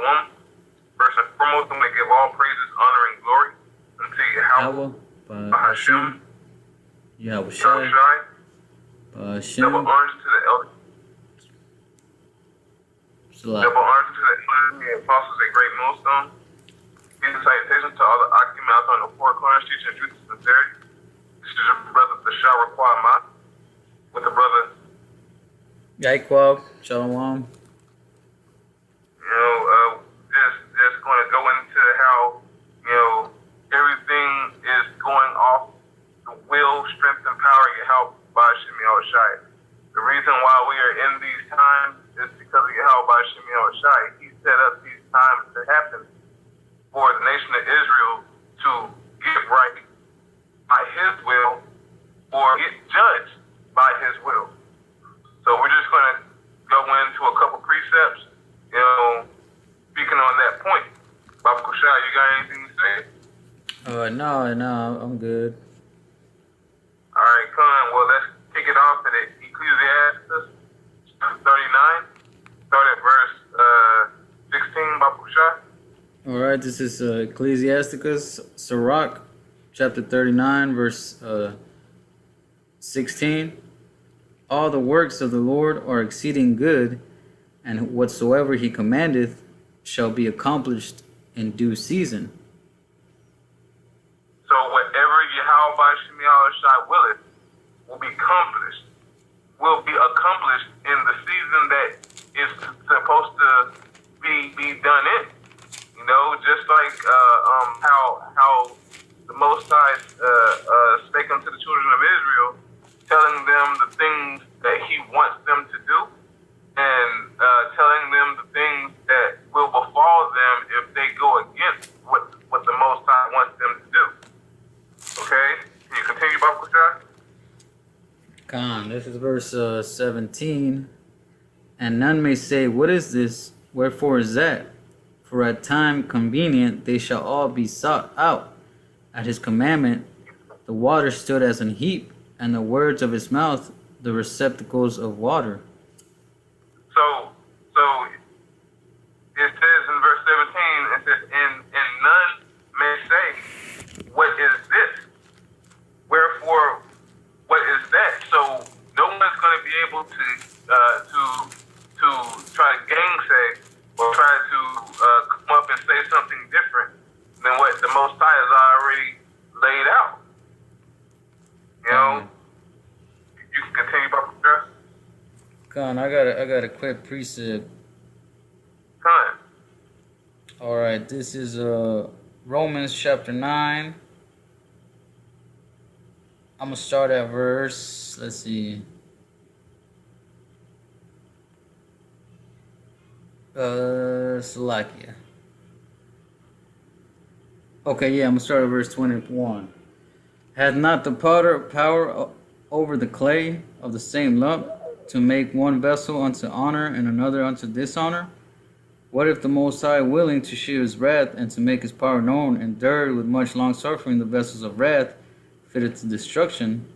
Shalom. First and foremost, I'm going to give all praises, honor, and glory unto Yahweh, Bahasham, Yahushai, double honors to the elders, double honors to the elders, the apostles, a great millstone. Peace and salutations to all the Akim out on the four corners, teaching truth and sincerity. This is your brother, the Shower Kwama, with the brother Yaquab, Shalom. Just going to go into how, everything is going off the will, strength, and power of Yahweh by Shemi Shai. The reason why we are in these times is because of Yahweh by Shemi Shai. He set up these times to happen for the nation of Israel to get right by his will or get judged by his will. So we're just going to go into a couple precepts, speaking on that point. Baba Kushai, you got anything to say? No, I'm good. All right, Khan. Well, let's kick it off at Ecclesiastes 39. Start at verse 16, Baba Kushai. All right, this is Ecclesiasticus, Sirach, chapter 39, verse 16. All the works of the Lord are exceeding good, and whatsoever he commandeth shall be accomplished in due season. So whatever Yahweh by Shemi Shai willeth will be accomplished in the season that is supposed to be done in. Just like how the Most High spake unto the children of Israel, telling them the things that he wants them to do, and telling them the things that will befall them if they go against what the Most High wants them to do. Okay? Can you continue, Baba Kushai? Khan, this is verse 17. And none may say, what is this? Wherefore is that? For at time convenient they shall all be sought out. At his commandment the water stood as an heap, and the words of his mouth the receptacles of water. So it says in verse 17, it says, and none may say, what is this? Wherefore, what is that? So no one's going to be able to try to gainsay or try to come up and say something different than what the Most High has already laid out. You can continue, Baba Kushai. Khan, I got a quick precept. Khan. All right, this is Romans chapter 9. I'm gonna start at verse. Let's see. Salakia. Okay, yeah, I'm gonna start at verse 21. Hath not the potter power over the clay of the same lump to make one vessel unto honor and another unto dishonor? What if the Most High, willing to shew his wrath and to make his power known, endured with much long suffering the vessels of wrath fitted to destruction,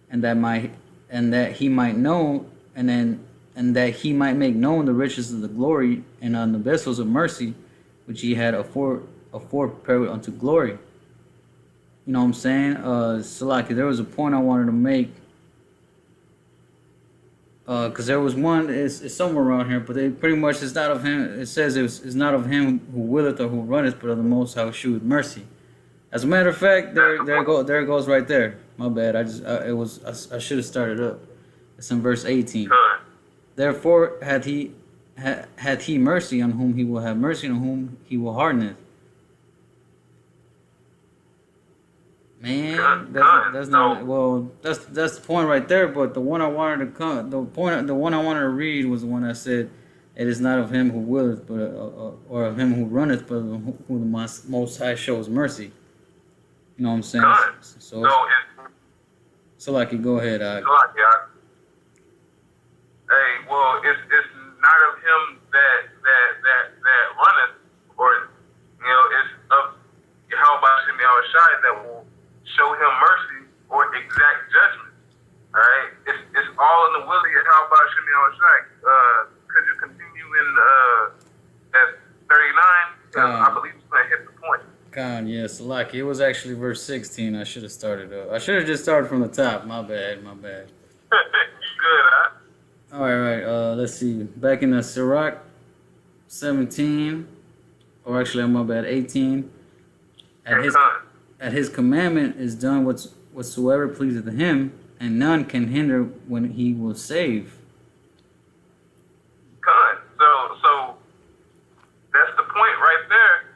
and that he might know, and that he might make known the riches of the glory and on the vessels of mercy which he had afore prepared unto glory? You know what I'm saying? Salaki, there was a point I wanted to make. Because there was one, it's somewhere around here, but they pretty much, it's not of him. It says it's not of him who willeth or who runneth, but of the Most High who sheweth mercy. As a matter of fact, there it goes right there. My bad. I should have started up. It's in verse 18. Therefore hath he mercy on whom he will have mercy, and on whom he will hardeneth. Man, that's not well. That's the point right there. But the one I wanted to read was the one that said, "It is not of him who willeth, but or of him who runneth, but of who the Most High shows mercy." You know what I'm saying? So like, you go ahead. Hey, well, it's not of him that runneth, or it's of Yahweh Shai that will show him mercy or exact judgment. All right, it's all in the will of Yahweh Shai. Could you continue in at 38 Khan, yes, lucky. It was actually verse 16. I should have started up. I should have just started from the top. My bad, my bad. You good, huh? All right. Let's see. Back in the Sirach 17, or actually, my bad, 18. At his Con. at his commandment is done whatsoever pleaseth him, and none can hinder when he will save. Con. So that's the point right there.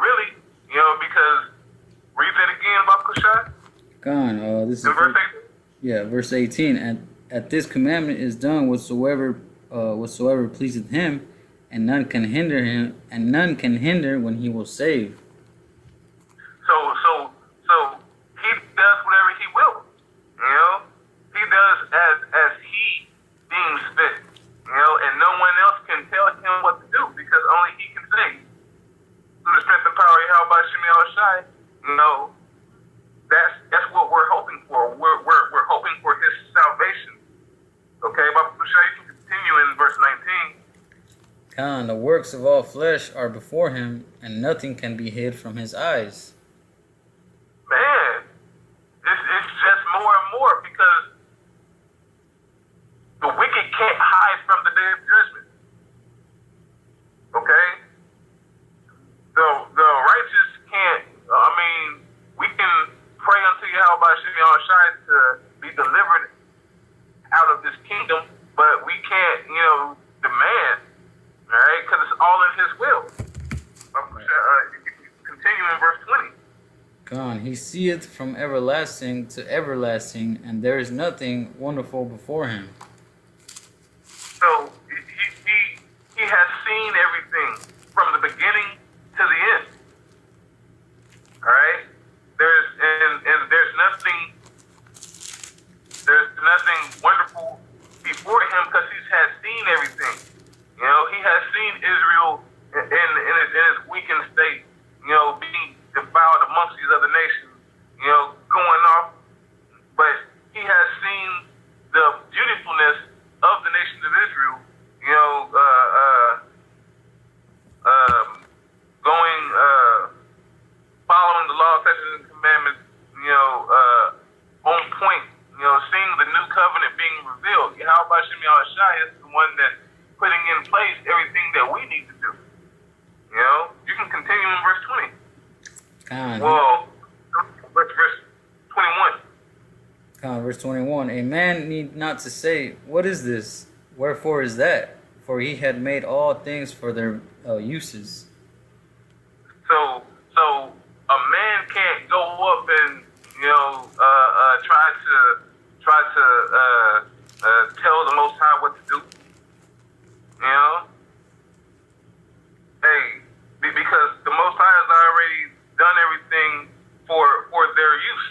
Really, because read that again about Kushai. Khan, this is In verse 18. verse 18. At this commandment is done whatsoever pleaseth him, and none can hinder when he will save. So he does whatever he will. He does as he deems fit. And no one else can tell him what to do because only he can save. Through the strength and power of Yahweh Shemi Shai, that's what we're hoping for. We're hoping for his salvation. Okay, Baba Kushai, you can continue in verse 19. Khan, the works of all flesh are before him, and nothing can be hid from his eyes. Man, it's just more and more because the wicked can't hide from the day of judgment. Okay? The righteous can't. We can pray unto Yahweh Shemi Shai to be delivered out of this kingdom, but we can't, demand, all right? Because it's all in his will. Continue in verse 20. Khan, he seeth from everlasting to everlasting, and there is nothing wonderful before him. So he has seen everything from the beginning to the end. All right? There's nothing wonderful before him because he has seen everything. He has seen Israel in its weakened state, being defiled amongst these other nations, going off. But he has seen the beautifulness of the nations of Israel, following the law, statutes, and commandments, on point, seeing the new covenant being revealed. Yahweh Shemi Shai is the one that's putting in place everything that we need to do. You can continue in verse 20. Khan, Verse 21. Khan, verse 21. A man need not to say, what is this? Wherefore is that? For he had made all things for their uses. So a man can't go up and try to tell the Most High what to do. Because the Most High has already done everything for their use.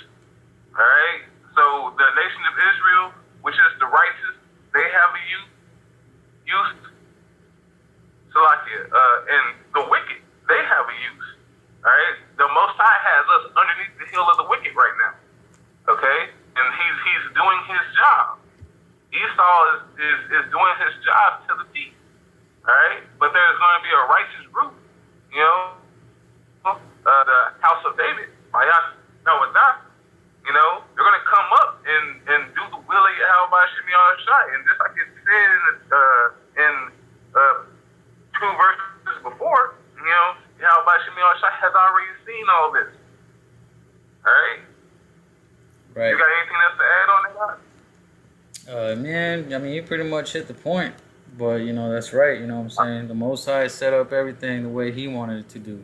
All right. So the nation of Israel, which is the righteous, they have a use. And the wicked, they have a use. All right. The Most High has us underneath the heel of the wicked right now. Okay. And he's doing his job. Esau is doing his job to the T. All right. But there's going to be a righteous root. The house of David, they're going to come up and do the will of Yahweh Shemi Shai. And just like it said in 2 verses before, Yahweh Shemi Shai has already seen all this. All right? Right. You got anything else to add on that? Man, you pretty much hit the point. But, that's right. You know what I'm saying? The Most High set up everything the way he wanted it to do.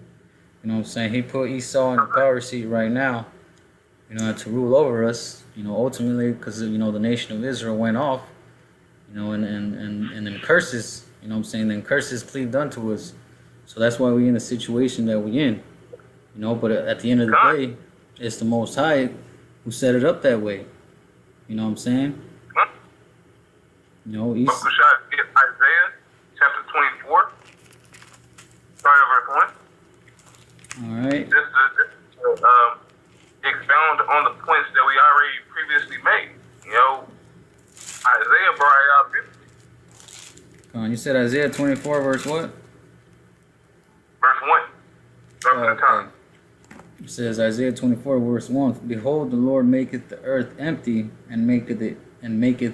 You know what I'm saying? He put Esau in the power seat right now, to rule over us, ultimately because, the nation of Israel went off, and then curses, then curses cleaved unto us. So that's why we're in the situation that we're in, but at the end of the day, it's the Most High who set it up that way. You know what I'm saying? Isaiah chapter 24, start at verse 1. All right. Just to expound on the points that we already previously made. Isaiah brought it out beautifully. Come on, you said Isaiah 24, verse what? Verse 1. Up to the top. It says Isaiah 24 verse 1. Behold, the Lord maketh the earth empty, and maketh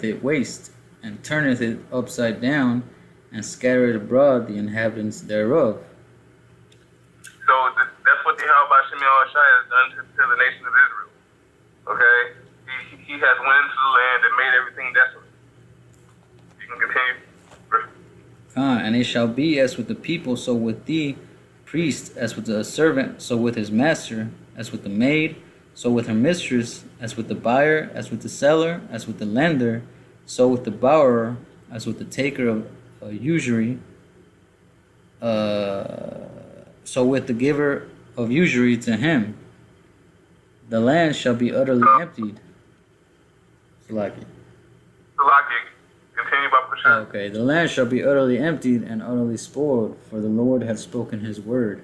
it waste, and turneth it upside down, and scattereth abroad the inhabitants thereof. So that's what the Yahweh Shemiel Shai has done to the nation of Israel. Okay? He has went into the land and made everything desolate. You can continue. And it shall be as with the people, so with thee, priest, as with the servant, so with his master, as with the maid, so with her mistress, as with the buyer, as with the seller, as with the lender, so with the borrower, as with the taker of usury, so with the giver of usury to him. The land shall be utterly emptied. Salaki. Continue by pushing. Okay, the land shall be utterly emptied and utterly spoiled, for the Lord hath spoken his word.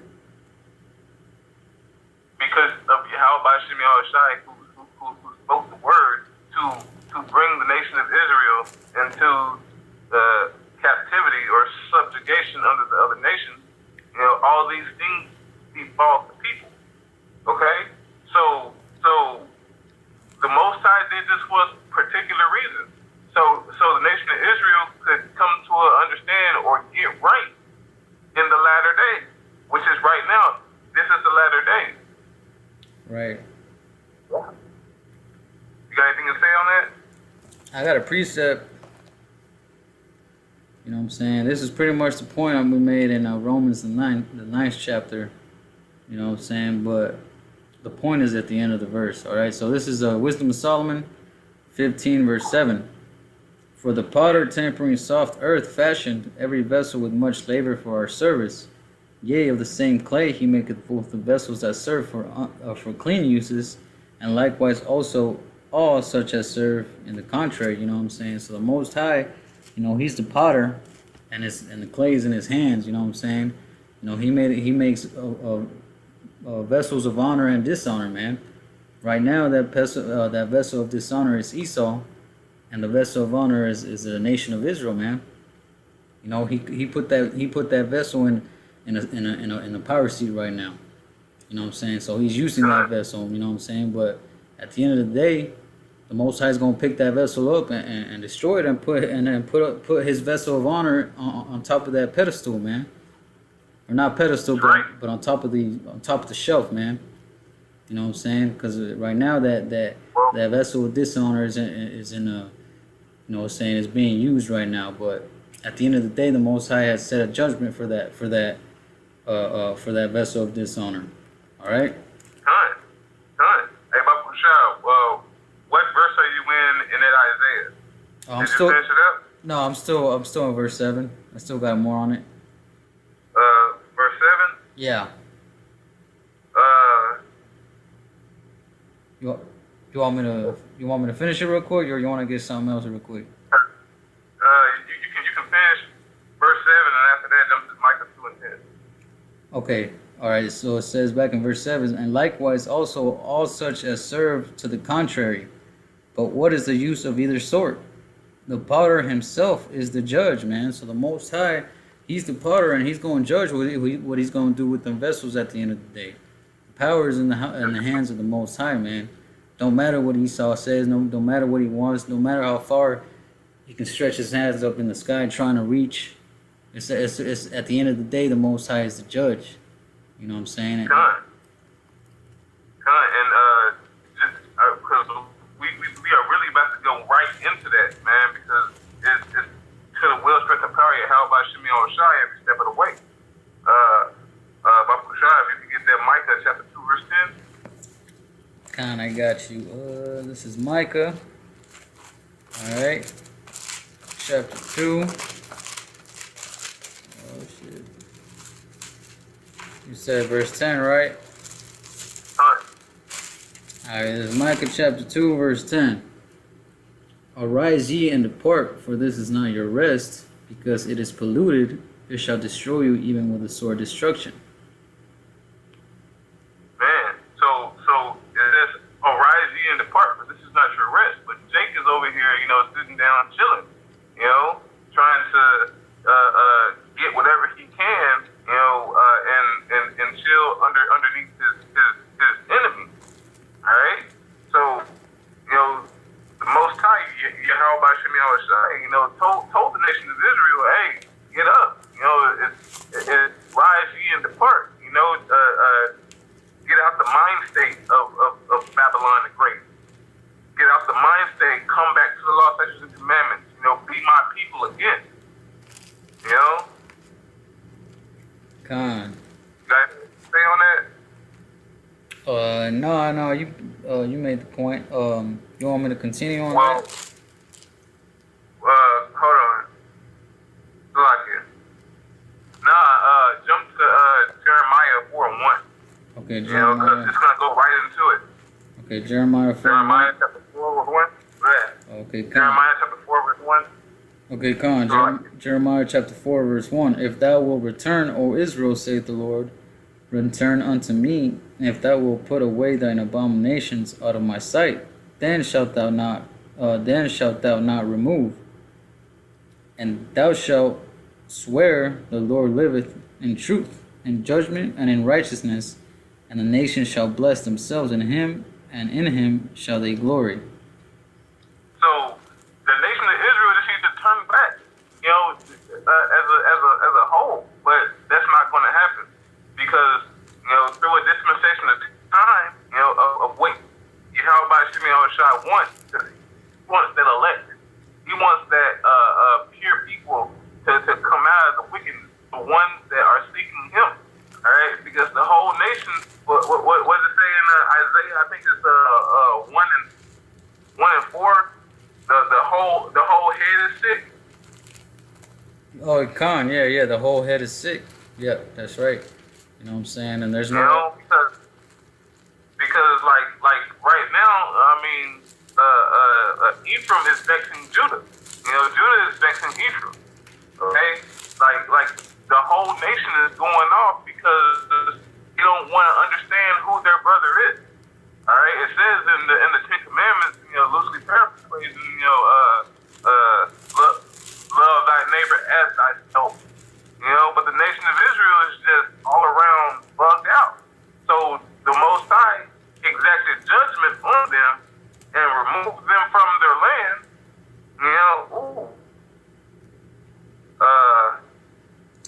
Because of Yahweh Shemiel Shai, who spoke the word to bring the nation of Israel into the captivity or subjugation under the other nations, all these things befall the people. Okay? So the Most High did this for a particular reason. So the nation of Israel could come to an understand or get right in the latter days, which is right now. This is the latter days. Right. You got anything to say on that? I got a precept. You know what I'm saying? This is pretty much the point we made in Romans the ninth chapter. You know what I'm saying? But the point is at the end of the verse. All right. So this is Wisdom of Solomon, 15 verse 7. For the potter tempering soft earth fashioned every vessel with much labor for our service. Yea, of the same clay he maketh both the vessels that serve for clean uses, and likewise also all such as serve in the contrary. You know what I'm saying? So the Most High, he's the potter, and the clay is in his hands. You know what I'm saying? He makes vessels of honor and dishonor, man. Right now, that vessel of dishonor is Esau, and the vessel of honor is the nation of Israel, man. He put that vessel in a power seat right now. You know what I'm saying? So he's using that vessel. You know what I'm saying? But at the end of the day, the Most High is gonna pick that vessel up and destroy it and put his vessel of honor on top of that pedestal, man. Or not pedestal, but on top of the shelf, man. You know what I'm saying? Because right now that vessel of dishonor is in a, is being used right now. But at the end of the day, the Most High has set a judgment for that vessel of dishonor. All right. Done. Hey, Babu Shah, what verse are you in that Isaiah? Did you finish it up? No, I'm still in verse 7. I still got more on it. Verse 7. Yeah. You want me to finish it real quick, or you want to get something else real quick? You can finish verse 7, and after that, jump to Micah 2 and 10. Okay. All right. So it says back in verse 7, and likewise also all such as serve to the contrary. But what is the use of either sort? The potter himself is the judge, man. So the Most High, he's the potter, and he's going to judge what he's going to do with the vessels at the end of the day. The power is in the hands of the Most High, man. Don't matter what Esau says, no matter what he wants, no matter how far he can stretch his hands up in the sky trying to reach. It's at the end of the day, the Most High is the judge. You know what I'm saying? And because we are really about to go right into that, man, because it's to the will, strength, and power of how about Shemiel Shai every step of the way. Babu Shai, if you can get that Micah chapter 2 verse 10. Khan, I got you. This is Micah. All right. Chapter 2. Oh, shit. You said verse 10, right? All right, this is Micah chapter 2, verse 10. Arise ye and depart, for this is not your rest, because it is polluted. It shall destroy you even with a sore destruction. Man, so it says, arise ye and depart, for this is not your rest. But Jake is over here, sitting down, chilling, trying to get whatever he can, and chill underneath his Khan. You guys say on that? No, you made the point. You want me to continue on Well, that? hold on. Like it. Jump to Jeremiah 4:1. Okay, You know, because Jeremiah. it's gonna go right into it. Okay, Jeremiah 4. Jeremiah chapter 4 verse 1. Yeah. Okay, Khan. Jeremiah chapter 4 verse 1. Okay, Khan. Jeremiah chapter 4, verse 1. If thou wilt return, O Israel, saith the Lord, return unto me. If thou wilt put away thine abominations out of my sight, then shalt thou not remove. And thou shalt swear, the Lord liveth, in truth, in judgment, and in righteousness, and the nations shall bless themselves in him, and in him shall they glory. So the nation of Israel just needs to turn back, you know, as a whole. But that's not going to happen because, you know, through a dispensation of time, you know, of wait, Yahweh Shimei Shai wants that elect. He wants that pure people to come out of the wickedness, the ones that are seeking Him. All right, because the whole nation. What does it say in Isaiah? I think it's 1:4. The whole head is sick. Oh, Khan, yeah, the whole head is sick. Yep, that's right. You know what I'm saying? And there's You no. know, because like right now, I mean, Ephraim is vexing Judah. You know, Judah is vexing Ephraim. Okay, like the whole nation is going off because they don't want to understand who their brother is. All right, it says in the Ten Commandments, you know, loosely paraphrasing, you know, love thy neighbor as thyself. You know, but the nation of Israel is just all around bugged out. So the Most High exacted judgment on them and removed them from their land. You know,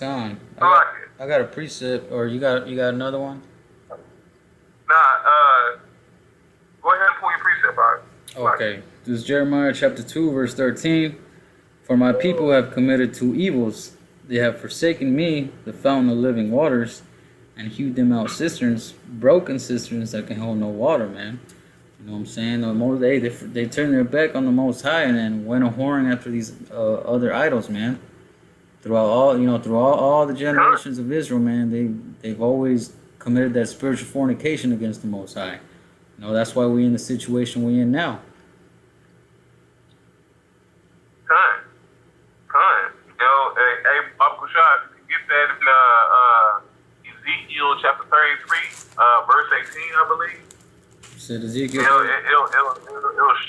Khan, I I got a precept, or you got another one? Go ahead and pull your precept out. Okay, this is Jeremiah chapter 2, verse 13. For my people have committed two evils. They have forsaken me, the fountain of living waters, and hewed them out cisterns, broken cisterns that can hold no water, man. You know what I'm saying? They turned their back on the Most High and then went a whoring after these other idols, man. Throughout all the generations of Israel, man, they've always committed that spiritual fornication against the Most High. You know, that's why we're in the situation we're in now. You know, hey, Bob Kushai, if you can get that in Ezekiel chapter 33, verse 18, I believe. Said Ezekiel. You know, it'll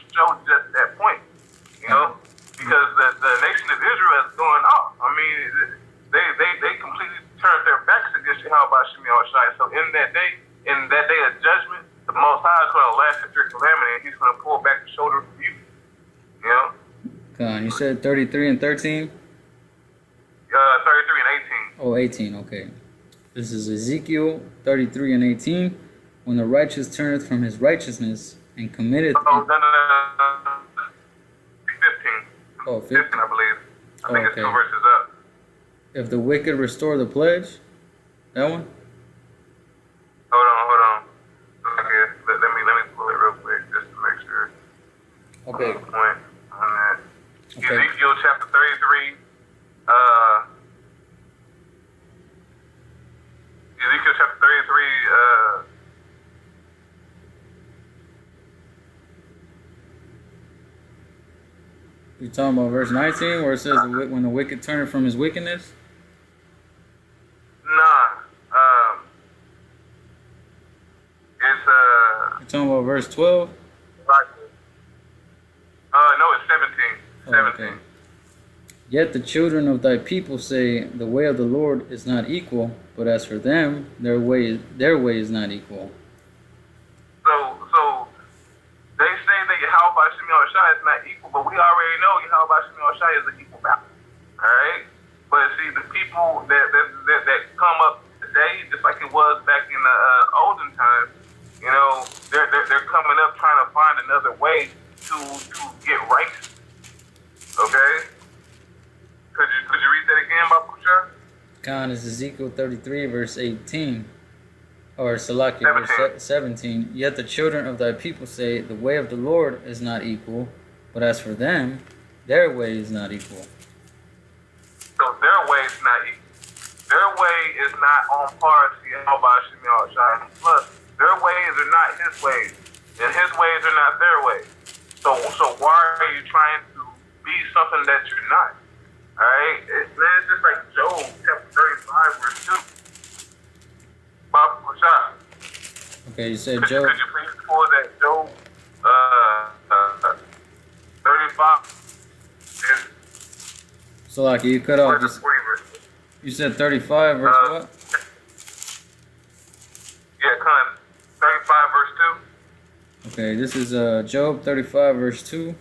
show just that point. You know, because the nation of Israel is going off. I mean, they completely turned their backs against Yahweh Shemel Shai. So in that day of judgment, the Most High is going to lash at your calamity, and He's going to pull back the shoulder from you. You know. You said 33 and 13. 33 and 18. Oh, 18. Okay. This is Ezekiel 33 and 18. When the righteous turneth from his righteousness and committeth. Oh, no. 15. Oh, 15, I believe. I think it's okay. 2 verses up. If the wicked restore the pledge. That one? Hold on. Okay, let me pull it real quick just to make sure. Okay. Point on that. Okay. Ezekiel chapter 33. Ezekiel chapter 33. You talking about verse 19 where it says when the wicked turneth from his wickedness? It's You talking about verse 12? No, it's 17. 17. Okay. Yet the children of thy people say, the way of the Lord is not equal, but as for them, their way is not equal. So they say that Yahweh Shemel Shai is not equal, but we already know Yahweh Shemel Shai is an equal balance. Alright? But see, the people that come up today, just like it was back in the olden times, you know, they're coming up trying to find another way to get righteous. Okay? Could you read that again, Babucha? Khan is Ezekiel 33, verse 18. Or Salakia, 17. verse 17. Yet the children of thy people say, the way of the Lord is not equal, but as for them, their way is not equal. So their way is not equal. Their way is not on par to Yahweh Shemi Shai. Plus, their ways are not his ways, and his ways are not their ways. So why are you trying to be something that you're not? All right, it's just like Job chapter 35 verse 2. Bob Rashad. Okay, you said Could Job. you please pull that Job 35? Salakia, you cut off. You said 35 verse what? Yeah, Con 35 verse 2. Okay, this is Job 35 verse 2.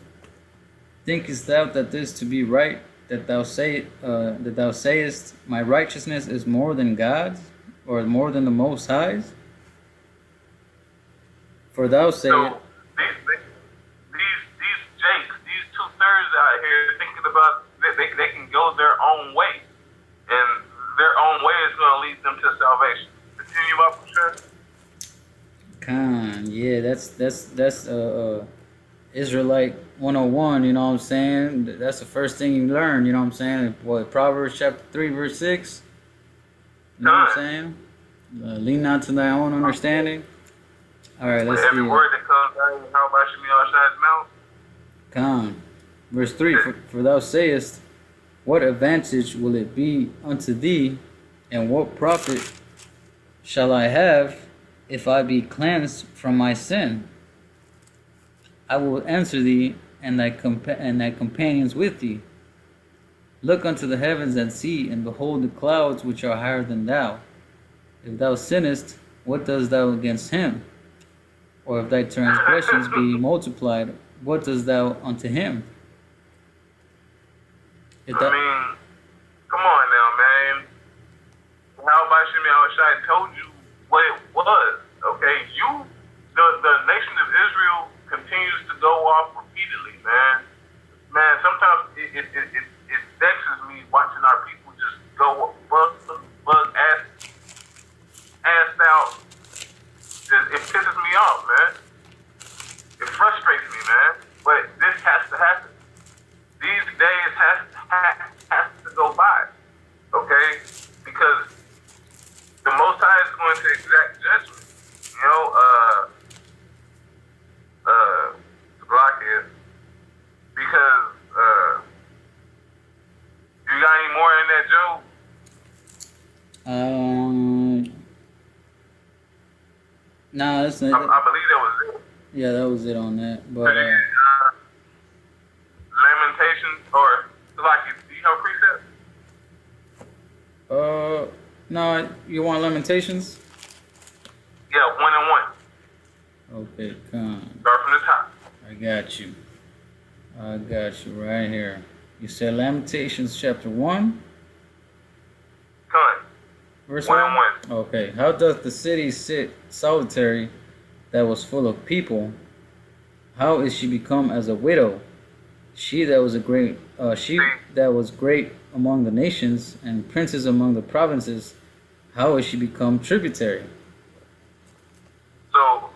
Thinkest thou that this to be right, that thou sayest, my righteousness is more than God's, or more than the Most High's? For thou sayest. So these jakes, these 2/3 out here thinking about they can go their own way, and their own way is going to lead them to salvation. Continue up, sure. Khan, yeah, that's Israelite 101, you know what I'm saying? That's the first thing you learn, you know what I'm saying? What, Proverbs chapter 3 verse 6? You know what I'm saying? Lean not to thy own understanding. All right, let's see. Every word that comes out of how about Shemi Shai's mouth. Khan, verse 3, for thou sayest, what advantage will it be unto thee, and what profit shall I have if I be cleansed from my sin? I will answer thee, and thy companions with thee. Look unto the heavens and see, and behold the clouds which are higher than thou. If thou sinnest, what dost thou against him? Or if thy transgressions be multiplied, what dost thou unto him? I mean, come on now, man. How about Shemi Shai told you what it was, okay? The nation of Israel continues to go off repeatedly, man. Man, sometimes it vexes me watching our people just go bug ass out. It pisses me off, man. It frustrates me, man. But this has to happen. These days has to go by, okay? Because the Most High is going to exact judgment. You know, the block is because you got any more in that, Joe? No, that's not. I believe that was it. Yeah, that was it on that. But Lamentations or like, do you have a precept? No, you want Lamentations? Yeah, 1 and 1. Okay, come. Start from the top. I got you right here. You said Lamentations chapter 1? Come. Verse 1 and 1. Okay. How doth the city sit solitary that was full of people? How is she become as a widow? She that was great among the nations and princes among the provinces, how is she become tributary? So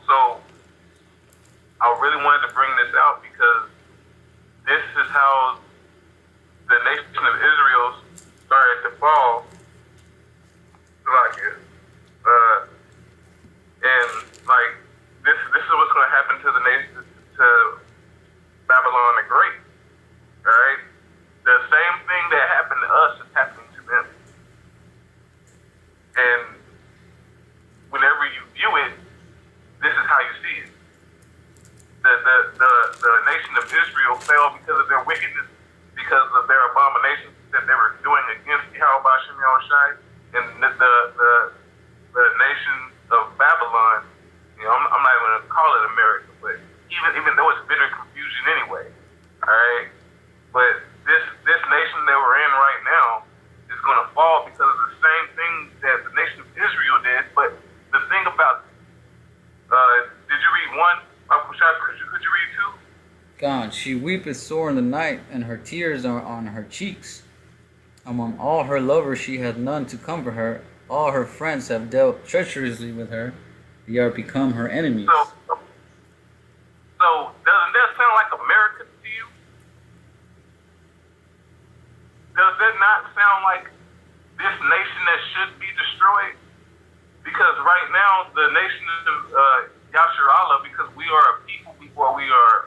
I really wanted to bring this out because this is how the nation of Israel started to fall. Like it. And like this is what's going to happen to the nation, to Babylon the Great. All right, the same thing that happened to us is happening to them. And whenever you view it, this is how you see it. The nation of Israel fell because of their wickedness, because of their abominations that they were doing against Yahweh Shemi Shai, and the nation of Babylon. You know, I'm not going to call it America, but even though it's bitter confusion anyway. All right, but this nation that we're in right now is going to fall because of the same thing that the nation of Israel did. But the thing about, did you read 1? Could you read 2? God, she weepeth sore in the night, and her tears are on her cheeks. Among all her lovers she had none to comfort her. All her friends have dealt treacherously with her. They are become her enemies. So, so doesn't that sound like America to you? Does that not sound like this nation that should be destroyed? Because right now, the nation of Yasher Allah, because we are a people before we are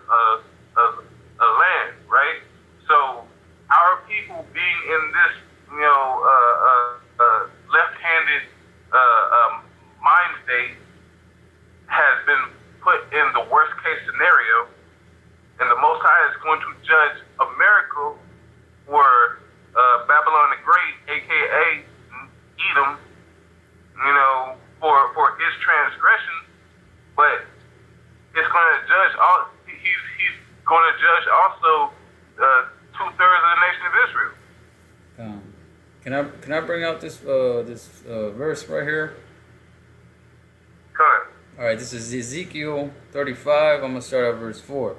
a land, right? So our people being in this, left-handed mind state has been put in the worst-case scenario, and the Most High is going to judge America for Babylon the Great, aka Edom, for his transgression, but it's going to judge all. He's going to judge also 2/3 of the nation of Israel. Can I bring out this verse right here? Correct. All right, this is Ezekiel 35. I'm gonna start at verse 4.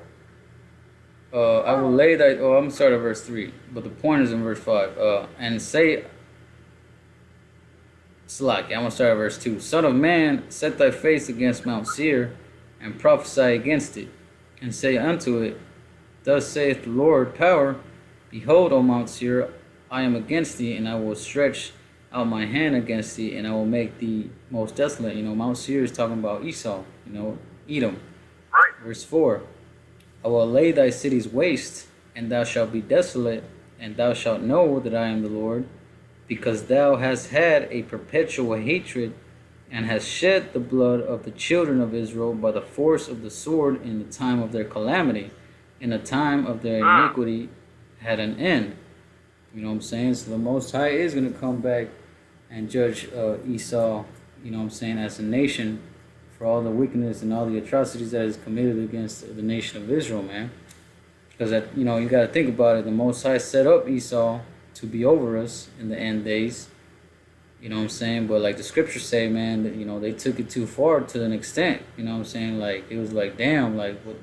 I will lay thy. Oh, I'm gonna start at verse 3, but the point is in verse 5. And say. Slack. I'm gonna start at verse 2. Son of man, set thy face against Mount Seir, and prophesy against it, and say unto it, Thus saith the Lord power, Behold, O Mount Seir, I am against thee, and I will stretch out my hand against thee, and I will make thee most desolate. Mount Seir is talking about Esau, Edom. Right. Verse 4. I will lay thy cities waste, and thou shalt be desolate, and thou shalt know that I am the Lord, because thou hast had a perpetual hatred, and hast shed the blood of the children of Israel by the force of the sword in the time of their calamity, in the time of their iniquity had an end. You know what I'm saying? So the Most High is going to come back and judge Esau, as a nation for all the wickedness and all the atrocities that is committed against the nation of Israel, man. Because, you got to think about it. The Most High set up Esau to be over us in the end days. You know what I'm saying? But like the scriptures say, man, that, they took it too far to an extent. You know what I'm saying? Like, it was like, damn, like, what,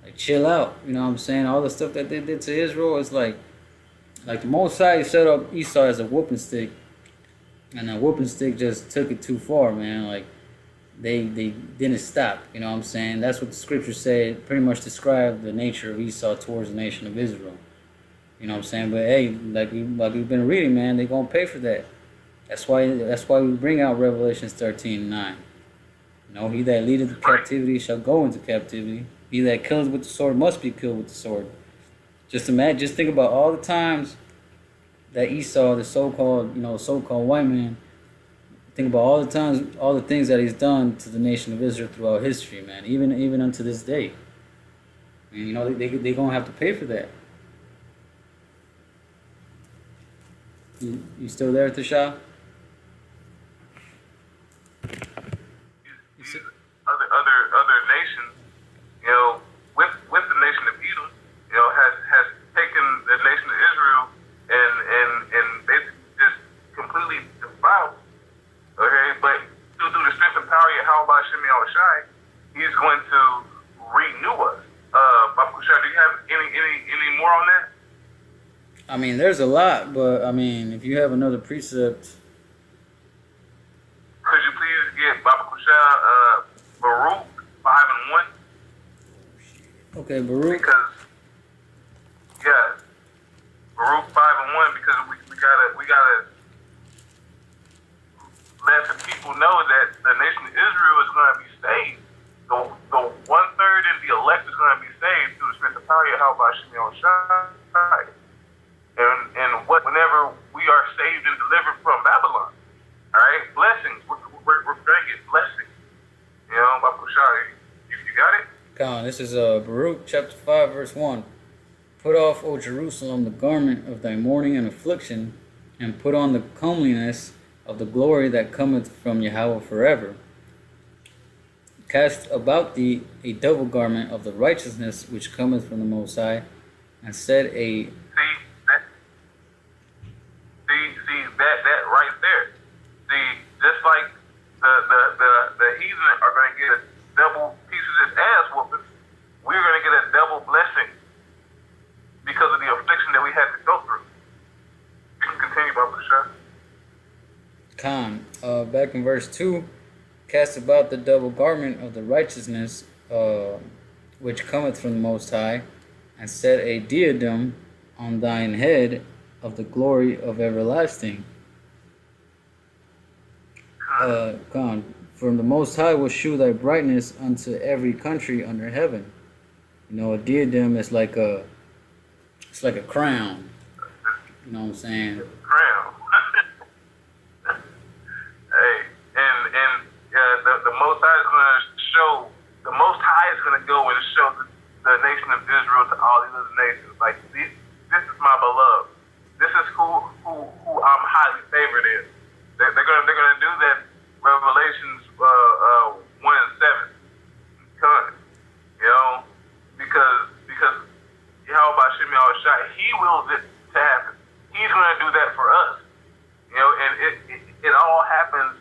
like, chill out. You know what I'm saying? All the stuff that they did to Israel is like the Most High set up Esau as a whooping stick. And that whooping stick just took it too far, man. Like, they didn't stop. You know what I'm saying? That's what the scriptures say. It pretty much describe the nature of Esau towards the nation of Israel. You know what I'm saying? But hey, like we've been reading, man, they're gonna pay for that. That's why we bring out Revelations 13:9. He that leadeth to captivity shall go into captivity. He that kills with the sword must be killed with the sword. Just think about all the times that Esau, the so-called white man, think about all the times, all the things that he's done to the nation of Israel throughout history, man. Even unto this day. And they gonna have to pay for that. You still there, Tasha? Other nations, with the nation of Edom, has taken the nation of Israel and basically just completely defiled. Okay, but through the strength and power of Yahweh Shemi Shai, he's going to renew us. Bakusha, do you have any more on that? I mean, there's a lot, but I mean, if you have another precept. Could you please get Baba Kusha, Baruch 5:1? Okay, Baruch. Because Baruch 5:1, because we gotta let the people know that the nation of Israel is going to be saved. The 1/3 and the elect is going to be saved through the strength of power of Yahweh Shemi Shai. And whenever we are saved and delivered from Babylon, all right, blessings. We're going to get blessings. Bakushai, you got it? Come on, this is Baruch chapter 5, verse 1. Put off, O Jerusalem, the garment of thy mourning and affliction, and put on the comeliness of the glory that cometh from Yahweh forever. Cast about thee a double garment of the righteousness which cometh from the Most High, and set a... See that right there. See, just like the heathen are going to get a double piece of this ass whooping, we're going to get a double blessing because of the affliction that we had to go through. You can Back in verse 2, cast about the double garment of the righteousness, which cometh from the Most High, and set a diadem on thine head of the glory of everlasting. From the Most High will shew thy brightness unto every country under heaven. You know, a diadem is like it's like a crown. You know what I'm saying? Crown. Hey, and the Most High is going to show. The Most High is going to go and show the nation of Israel to all these other nations. Like this is my beloved. This is who I'm highly favored in. They're gonna do that. Revelations 1 and 7. You know, because Yahweh Bashim Yahushai, He wills it to happen. He's gonna do that for us. You know, and it all happens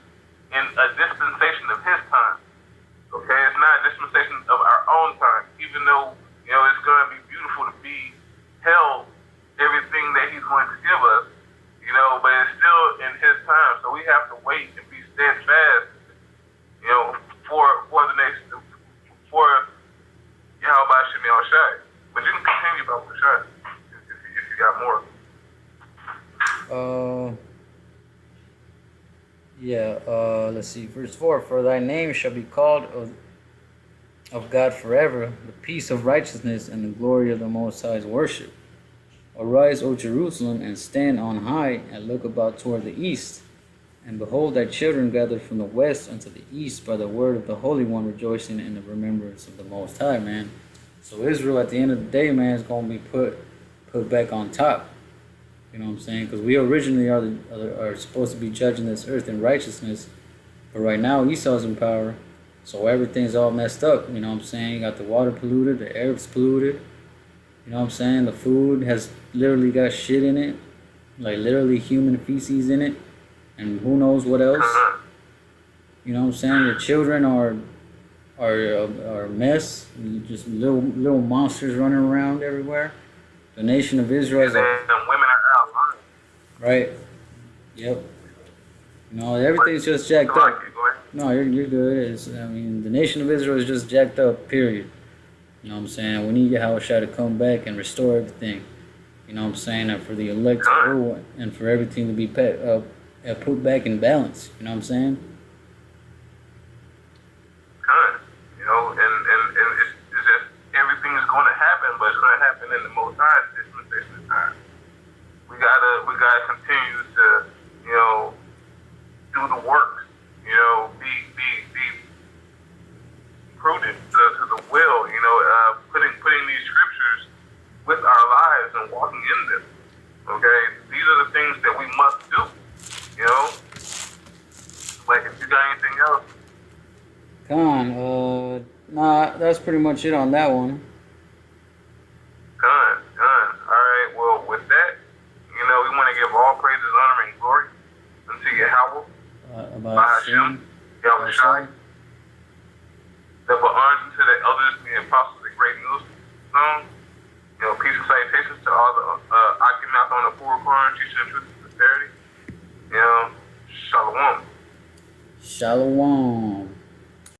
in a dispensation of His time. Okay, it's not a dispensation of our own time. Even though, you know, it's gonna be beautiful to be held everything that He's going to give us. You know, but it's still in His time, so we have to wait and be steadfast, you know, for the nation, for Yahweh Bashim Yahushai. But you can continue about the shot if you got more. Let's see. Verse 4, for thy name shall be called of God forever, the peace of righteousness and the glory of the Most High's worship. Arise, O Jerusalem, and stand on high, and look about toward the east. And behold, thy children gathered from the west unto the east by the word of the Holy One, rejoicing in the remembrance of the Most High, man. So Israel, at the end of the day, man, is going to be put back on top. You know what I'm saying? Because we originally are supposed to be judging this earth in righteousness. But right now, Esau's in power. So everything's all messed up. You know what I'm saying? You got the water polluted, the air's polluted. You know what I'm saying? The food has literally got shit in it. Like literally human feces in it. And who knows what else. You know what I'm saying? Your children are a mess. Just little monsters running around everywhere. The nation of Israel is women are out, huh? Right. Yep. You know, everything's just jacked up. No, you're good. The nation of Israel is just jacked up, period. You know what I'm saying? We need Yahweh to come back and restore everything. You know what I'm saying? And for the elect to rule and for everything to be put back in balance. You know what I'm saying? Good. You know, and it's just everything is going to happen, but it's going to happen in the Most High dispensation of time. We gotta continue to, you know, do the work. You know, be prudent to the will. You know, putting these scriptures with our lives and walking in them. Okay, these are the things that we must do. You know, like if you got anything else. Nah, that's pretty much it on that one. Done. Alright, well, with that, you know, we want to give all praises, honor, and glory unto Yahweh, Bahashem, Yahushai, that were honored to the elders and the apostles of the great millstone. You know, peace and salutations to all the occupants on the four corners, teaching the truth and sincerity. You know, shalom. Shalom.